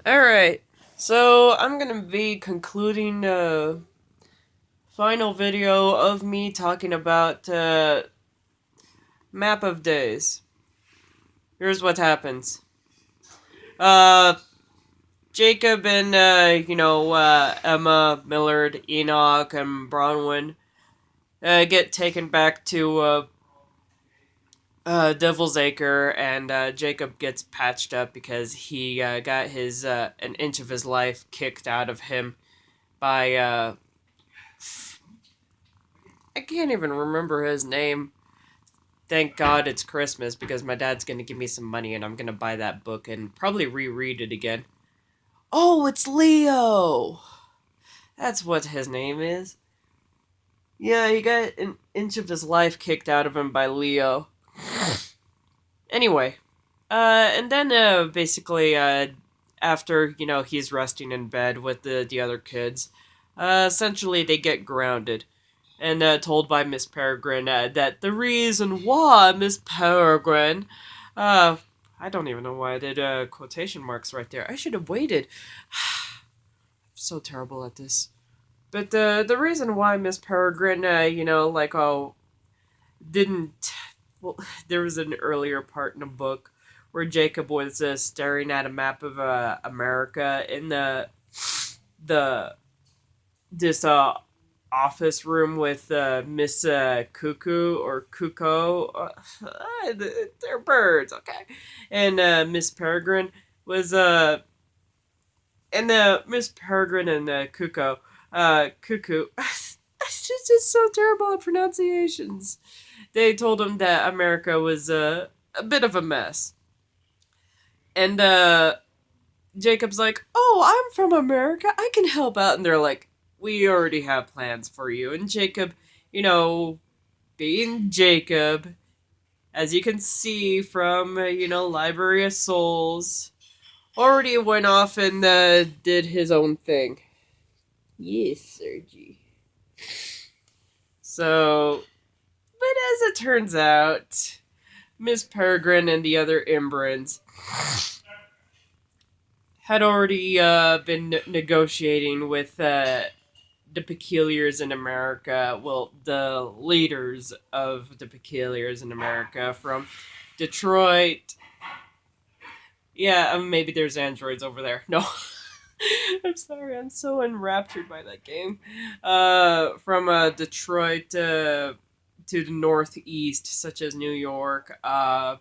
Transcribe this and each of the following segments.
Alright, so I'm gonna be concluding the final video of me talking about Map of Days. Here's what happens. Uh, Jacob and, Emma, Millard, Enoch, and Bronwyn get taken back to Devil's Acre, and Jacob gets patched up because he got his an inch of his life kicked out of him by I can't even remember his name. Thank God it's Christmas because my dad's gonna give me some money and I'm gonna buy that book and probably reread it again. Oh, it's Leo! That's what his name is. Yeah, he got an inch of his life kicked out of him by Leo. Anyway, and then basically, after, he's resting in bed with the other kids, essentially they get grounded and told by Miss Peregrine that the reason why Miss Peregrine, uh, I don't even know why I did quotation marks right there. I should have waited. I'm so terrible at this. But the reason why Miss Peregrine, didn't. Well, there was an earlier part in the book where Jacob was staring at a map of America in the this office room with Miss Cuckoo or Cuckoo. They're birds, okay. And Miss Peregrine was and Miss Peregrine and Cuckoo. She's just so terrible at pronunciations. They told him that America was a bit of a mess, and Jacob's like, "Oh, I'm from America. I can help out." And they're like, "We already have plans for you." And Jacob, being Jacob, as you can see from Library of Souls, already went off and did his own thing. Yes, Sergi. So, but as it turns out, Miss Peregrine and the other Imbrans had already been negotiating with the Peculiars in America. Well, the leaders of the Peculiars in America from Detroit. Yeah, maybe there's androids over there. No. I'm sorry, I'm so enraptured by that game. From Detroit to the northeast, such as New York, to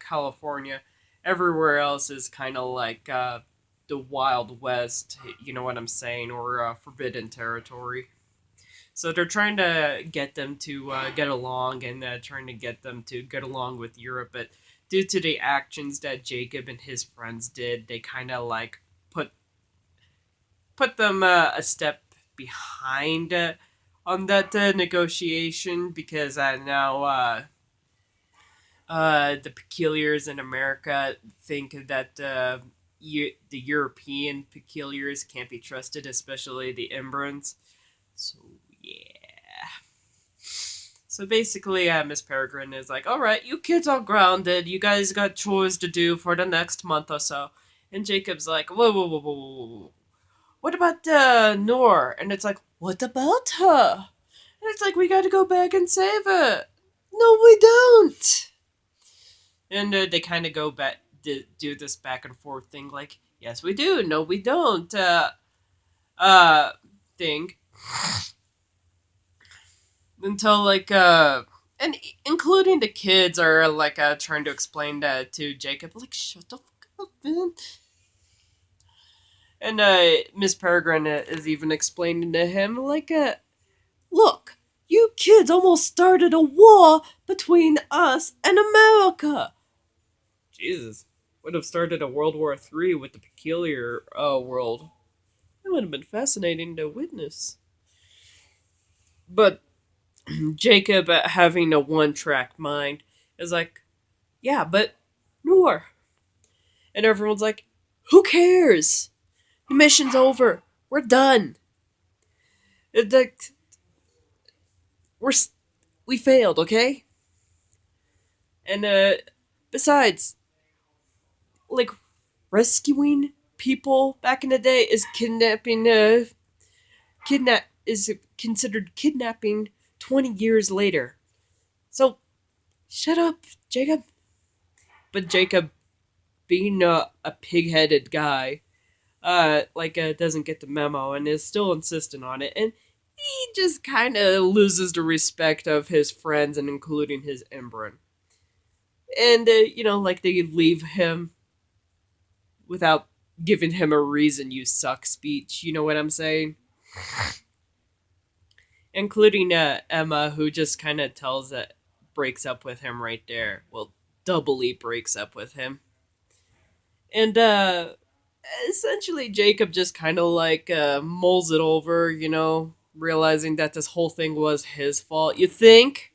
California. Everywhere else is kind of like the Wild West, you know what I'm saying, or Forbidden Territory. So they're trying to get them to get along and trying to get them to get along with Europe, but due to the actions that Jacob and his friends did, they kind of like put put them a step behind on that negotiation because now the peculiars in America think that the European peculiars can't be trusted, especially the Embrons. So yeah. So basically, Miss Peregrine is like, "All right, you kids are grounded. You guys got chores to do for the next month or so." And Jacob's like, "Whoa, whoa, whoa, whoa, whoa, whoa. What about Noor?" And it's like, "What about her?" And it's like, "We got to go back and save her." "No, we don't." And they kind of go back, do this back and forth thing, like, "Yes, we do. No, we don't." Uh, thing until and including the kids are like trying to explain that to Jacob, like, "Shut the fuck up, man." And Miss Peregrine is even explaining to him, like, "Look, you kids almost started a war between us and America." Jesus, would have started a World War III with the peculiar world. That would have been fascinating to witness. But Jacob, having a one-track mind, is like, "Yeah, but Noor." And everyone's like, "Who cares? The mission's over. We're done. Like, we're we failed, okay?" And besides, like, rescuing people back in the day is kidnapping. Kidnap is considered kidnapping 20 years later. So shut up, Jacob. But Jacob, being a pig-headed guy, doesn't get the memo and is still insistent on it, and he just kind of loses the respect of his friends and including his Embrun. And they leave him without giving him a reason. You suck speech. You know what I'm saying? Including Emma, who just kind of breaks up with him right there. Well, doubly breaks up with him, and essentially Jacob just kind of mulls it over, realizing that this whole thing was his fault. You think?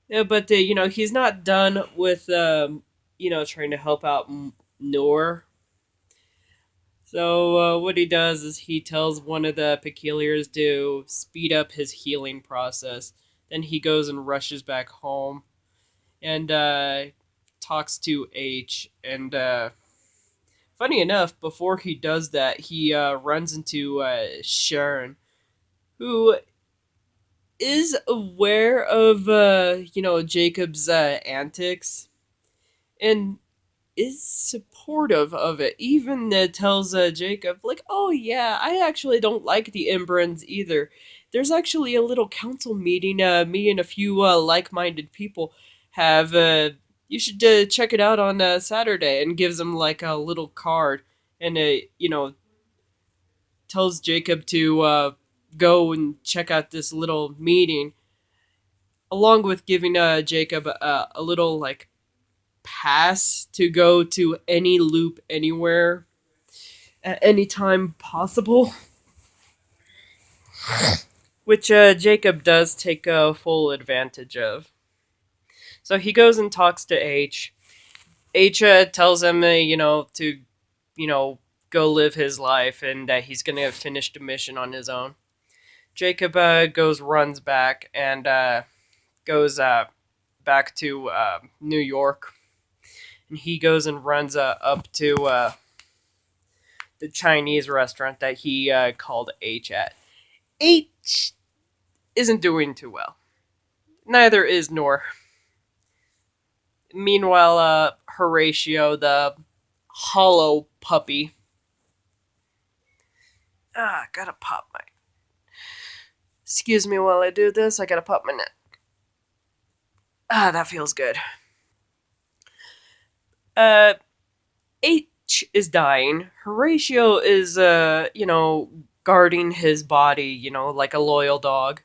Yeah, but he's not done with trying to help out Noor. So what he does is he tells one of the peculiars to speed up his healing process. Then he goes and rushes back home and talks to H. And funny enough, before he does that, he runs into Sharon, who is aware of Jacob's antics and is supportive of it. Even tells Jacob, like, "Oh yeah, I actually don't like the Embrans either. There's actually a little council meeting. Me and a few like-minded people have. You should check it out on Saturday." And gives him like a little card, and tells Jacob to go and check out this little meeting, along with giving Jacob a little like pass to go to any loop anywhere at any time possible, which Jacob does take full advantage of. So he goes and talks to H. H tells him, to, you know, go live his life and that he's going to finish the mission on his own. Jacob runs back and goes back to New York. And he goes and runs up to the Chinese restaurant that he called H at. H isn't doing too well. Neither is Noor. Meanwhile, Horatio, the hollow puppy. Gotta pop my. Excuse me while I do this. I gotta pop my neck. That feels good. Uh, H is dying. Horatio is, guarding his body, like a loyal dog.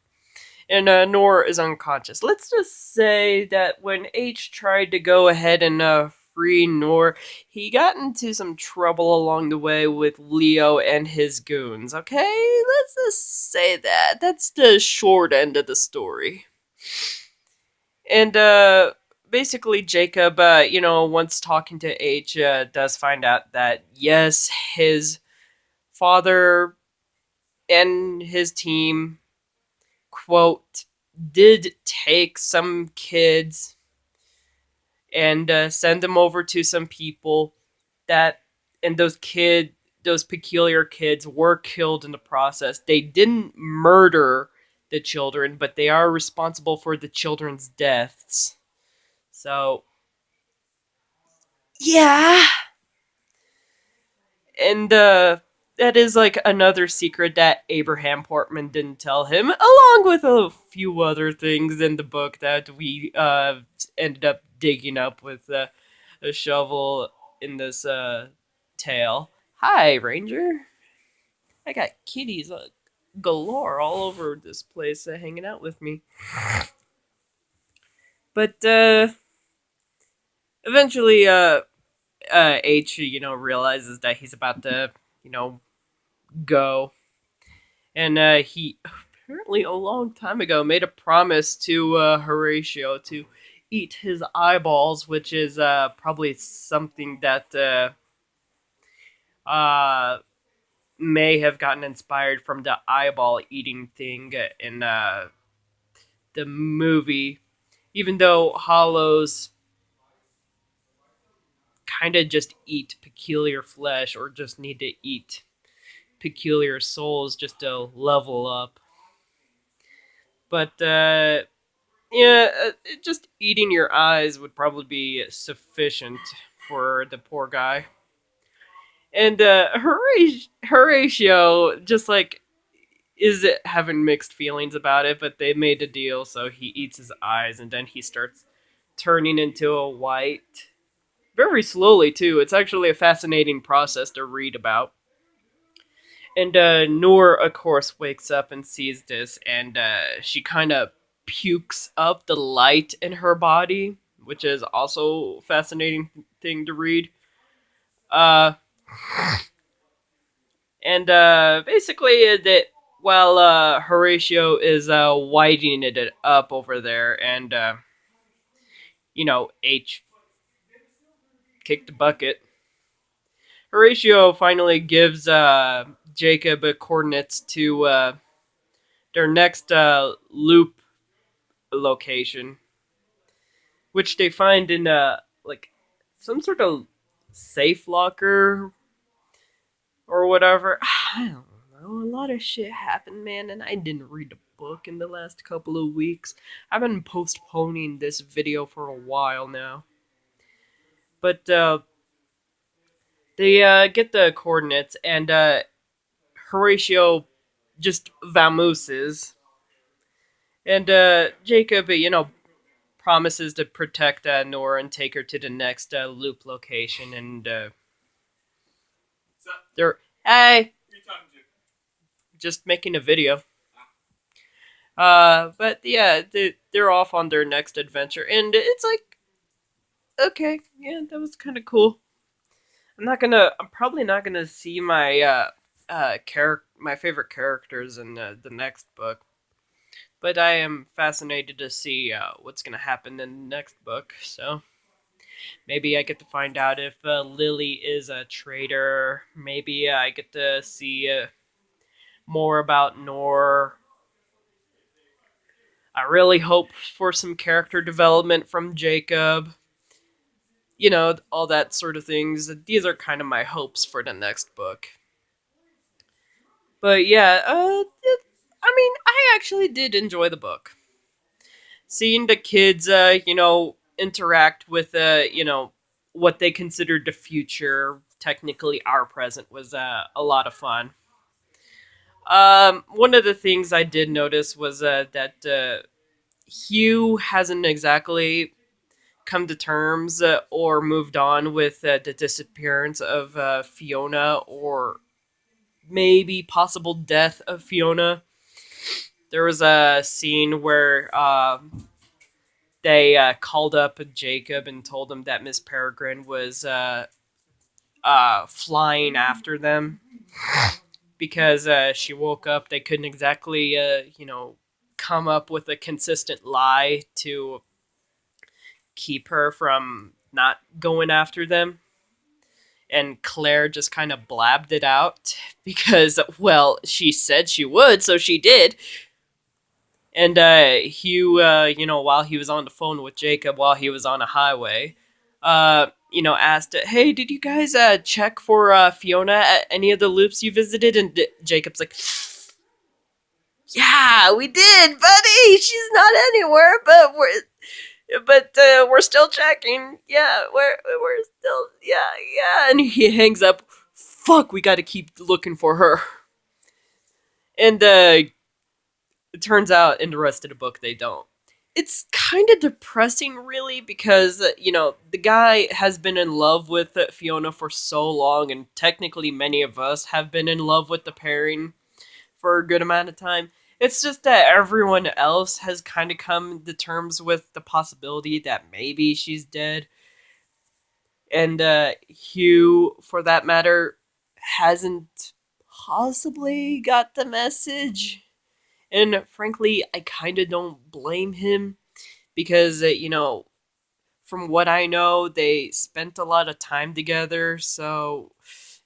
And Noor is unconscious. Let's just say that when H tried to go ahead and free Noor, he got into some trouble along the way with Leo and his goons. Okay, let's just say that. That's the short end of the story. And basically, Jacob, once talking to H, does find out that yes, his father and his team, quote, did take some kids and send them over to some people that, and those peculiar kids were killed in the process. They didn't murder the children, but they are responsible for the children's deaths. So, yeah. And that is like another secret that Abraham Portman didn't tell him, along with a few other things in the book that we ended up digging up with a shovel in this tale. Hi, Ranger. I got kitties galore all over this place hanging out with me. But eventually, H, realizes that he's about to, go. And he apparently a long time ago made a promise to Horatio to eat his eyeballs, which is probably something that uh, may have gotten inspired from the eyeball eating thing in the movie. Even though Hollows kind of just eat peculiar flesh or just need to eat peculiar souls just to level up. But yeah, just eating your eyes would probably be sufficient for the poor guy. And Horatio just like is having mixed feelings about it, but they made a deal, so he eats his eyes, and then he starts turning into a white very slowly too. It's actually a fascinating process to read about. And Noor, of course, wakes up and sees this, and she kind of pukes up the light in her body, which is also a fascinating thing to read. Uh, and basically, that while Horatio is whitening it up over there, and H kicked the bucket, Horatio finally gives Jacob coordinates to their next loop location, which they find in like some sort of safe locker or whatever. I don't know. A lot of shit happened, man, and I didn't read the book in the last couple of weeks. I've been postponing this video for a while now. But they get the coordinates, and Horatio just vamooses. And Jacob, promises to protect Nora and take her to the next loop location. And they're, hey, just making a video. But yeah, they're off on their next adventure, and it's like, okay, yeah, that was kind of cool. I'm probably not gonna see my favorite characters in the next book, but I am fascinated to see what's gonna happen in the next book. So maybe I get to find out if Lily is a traitor. Maybe I get to see more about Noor. I really hope for some character development from Jacob. All that sort of things. These are kind of my hopes for the next book. But yeah, I mean, I actually did enjoy the book. Seeing the kids, interact with, what they considered the future, technically our present, was a lot of fun. One of the things I did notice was that Hugh hasn't exactly come to terms or moved on with the disappearance of Fiona, or maybe possible death of Fiona. There was a scene where they called up Jacob and told him that Miss Peregrine was flying after them because she woke up. They couldn't exactly, come up with a consistent lie to keep her from not going after them. And Claire just kind of blabbed it out because, well, she said she would, so she did. And Hugh, while he was on the phone with Jacob, while he was on a highway, asked, "Hey, did you guys check for Fiona at any of the loops you visited?" And Jacob's like, "Yeah, we did, buddy. She's not anywhere, but we're still checking. Yeah, we're still, yeah." And he hangs up. Fuck, we got to keep looking for her. And it turns out in the rest of the book they don't. It's kind of depressing, really, because the guy has been in love with Fiona for so long, and technically many of us have been in love with the pairing for a good amount of time. It's just that everyone else has kind of come to terms with the possibility that maybe she's dead, and Hugh, for that matter, hasn't possibly got the message. And frankly, I kind of don't blame him because, from what I know, they spent a lot of time together, so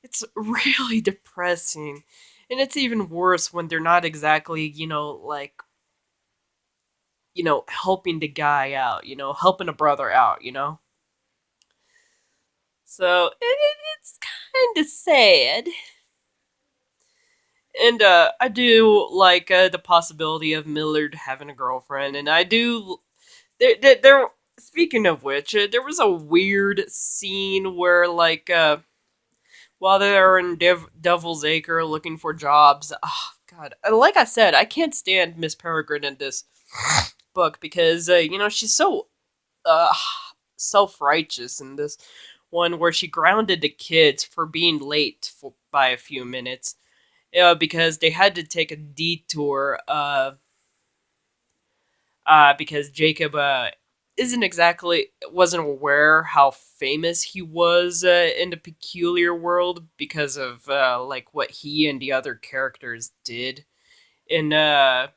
it's really depressing. And it's even worse when they're not exactly, helping the guy out, helping a brother out. So it's kind of sad. And I do like the possibility of Millard having a girlfriend, and I do. There speaking of which, there was a weird scene where, like, while they're in Devil's Acre looking for jobs, oh, God, like I said, I can't stand Miss Peregrine in this book because she's so uh, self righteous in this one where she grounded the kids for being late by a few minutes because they had to take a detour because Jacob isn't exactly wasn't aware how famous he was in the peculiar world because of like what he and the other characters did in the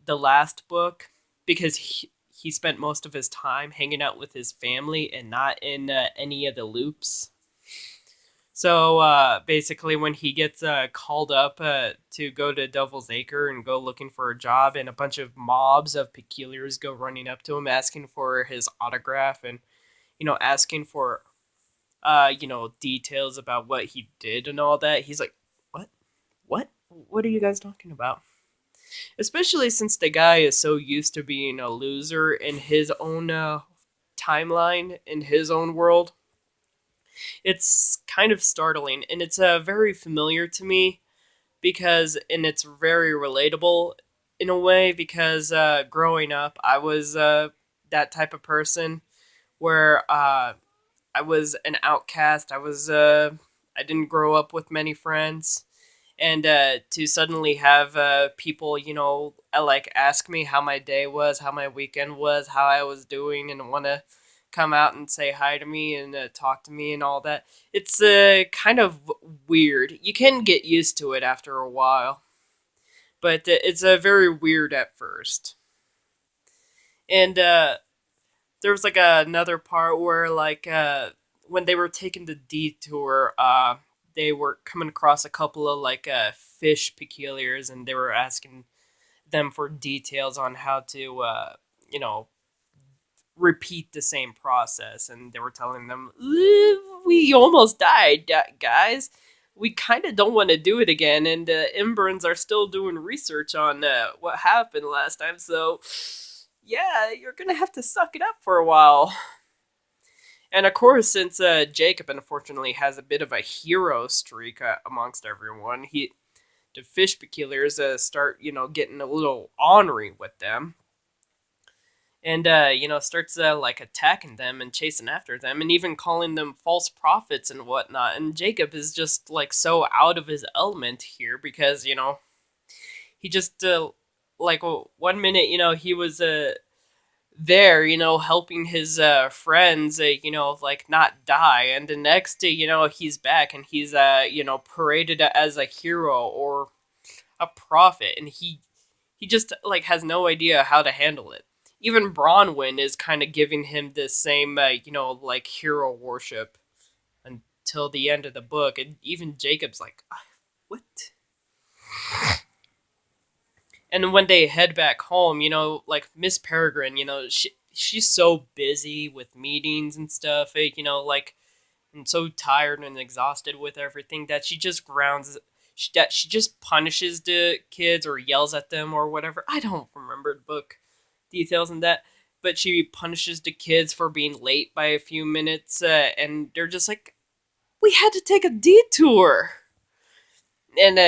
last book because he spent most of his time hanging out with his family and not in any of the loops. So basically, when he gets called up to go to Devil's Acre and go looking for a job, and a bunch of mobs of peculiars go running up to him asking for his autograph and asking for details about what he did and all that, he's like, "What? What are you guys talking about?" Especially since the guy is so used to being a loser in his own timeline in his own world. It's kind of startling, and it's very familiar to me because, and it's very relatable in a way because growing up, I was that type of person where I was an outcast. I didn't grow up with many friends, and to suddenly have people, like ask me how my day was, how my weekend was, how I was doing, and want to come out and say hi to me and talk to me and all that. It's kind of weird. You can get used to it after a while, but it's very weird at first. And there was like another part where like when they were taking the detour, they were coming across a couple of like fish peculiars, and they were asking them for details on how to you know repeat the same process, and they were telling them, we almost died, guys. We kind of don't want to do it again, and Imbrans are still doing research on what happened last time, so yeah, you're gonna have to suck it up for a while. And of course, since Jacob unfortunately has a bit of a hero streak amongst everyone, the fish peculiars start getting a little ornery with them, and starts like attacking them and chasing after them and even calling them false prophets and whatnot. And Jacob is just like so out of his element here because he just like 1 minute he was there, helping his friends, like not die, and the next, he's back and he's, paraded as a hero or a prophet, and he just like has no idea how to handle it. Even Bronwyn is kind of giving him this same, like hero worship until the end of the book, and even Jacob's like, what? And when they head back home, like Miss Peregrine, she's so busy with meetings and stuff, like, and so tired and exhausted with everything that she just that she just punishes the kids or yells at them or whatever. I don't remember the book details in that, but she punishes the kids for being late by a few minutes, and they're just like, we had to take a detour. And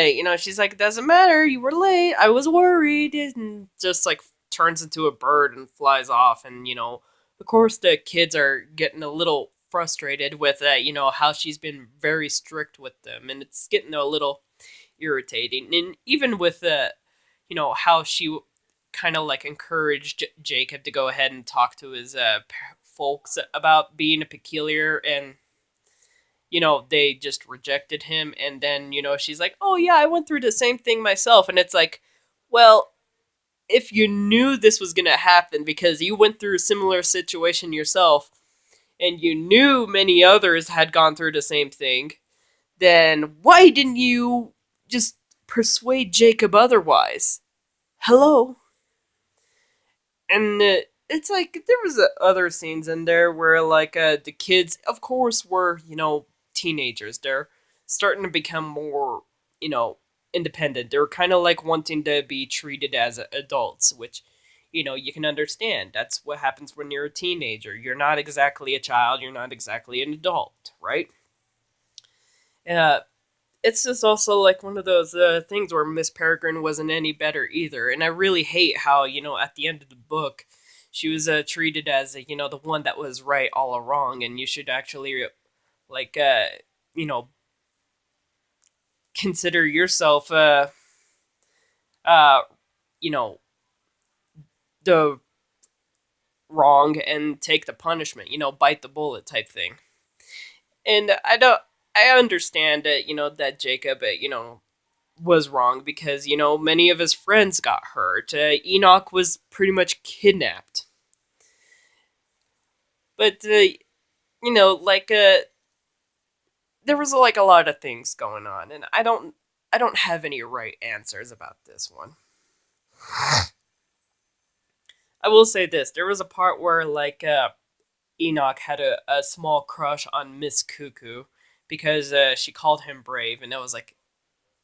she's like, doesn't matter, you were late, I was worried, and just like turns into a bird and flies off. And of course the kids are getting a little frustrated with how she's been very strict with them, and it's getting a little irritating. And even with how she kind of like encouraged Jacob to go ahead and talk to his folks about being a peculiar, and they just rejected him. And then, she's like, oh, yeah, I went through the same thing myself. And it's like, well, if you knew this was going to happen because you went through a similar situation yourself and you knew many others had gone through the same thing, then why didn't you just persuade Jacob otherwise? Hello? And it's like there was other scenes in there where like the kids, of course, were teenagers. They're starting to become more you know independent. They're kind of like wanting to be treated as adults, which you can understand. That's what happens when you're a teenager. You're not exactly a child. You're not exactly an adult, right? Uh, it's just also like one of those things where Miss Peregrine wasn't any better either, and I really hate how at the end of the book, she was treated as the one that was right all along, and you should actually like you know consider yourself uh you know the wrong and take the punishment, bite the bullet type thing. And I understand that that Jacob was wrong because many of his friends got hurt. Enoch was pretty much kidnapped, but like there was like a lot of things going on, and I don't have any right answers about this one. I will say this: there was a part where like Enoch had a small crush on Miss Cuckoo because she called him brave, and I was like,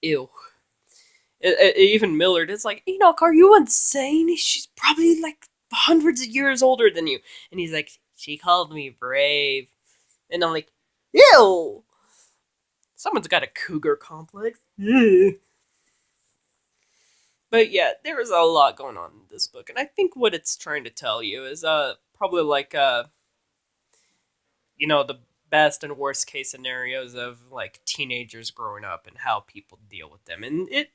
ew. Even Millard is like, Enoch, are you insane? She's probably like hundreds of years older than you. And he's like, she called me brave. And I'm like, ew! Someone's got a cougar complex. But yeah, there is a lot going on in this book. And I think what it's trying to tell you is probably like, the best and worst case scenarios of like teenagers growing up and how people deal with them. And it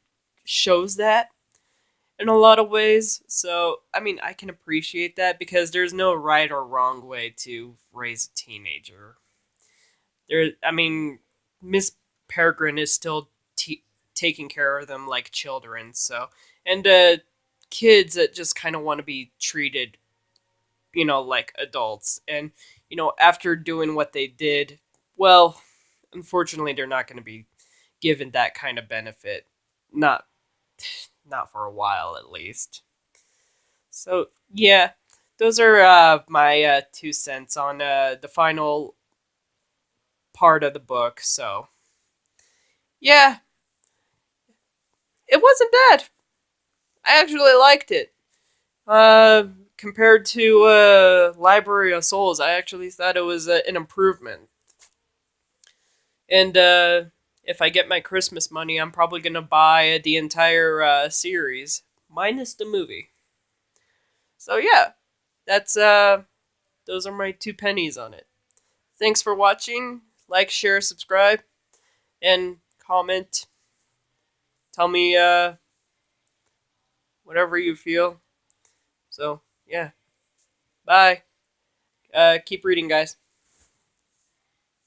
shows that in a lot of ways. So, I mean, I can appreciate that because there's no right or wrong way to raise a teenager. I mean, Miss Peregrine is still taking care of them like children. So, and kids that just kind of want to be treated, like adults. And after doing what they did, well, unfortunately, they're not going to be given that kind of benefit. Not, not for a while, at least. So yeah, those are my 2 cents on the final part of the book. So yeah, it wasn't bad. I actually liked it. Uh, Compared to Library of Souls, I actually thought it was an improvement. And if I get my Christmas money, I'm probably gonna buy the entire series minus the movie. So yeah, that's those are my 2 pennies on it. Thanks for watching. Like, share, subscribe, and comment. Tell me whatever you feel. So, yeah. Bye. Keep reading, guys.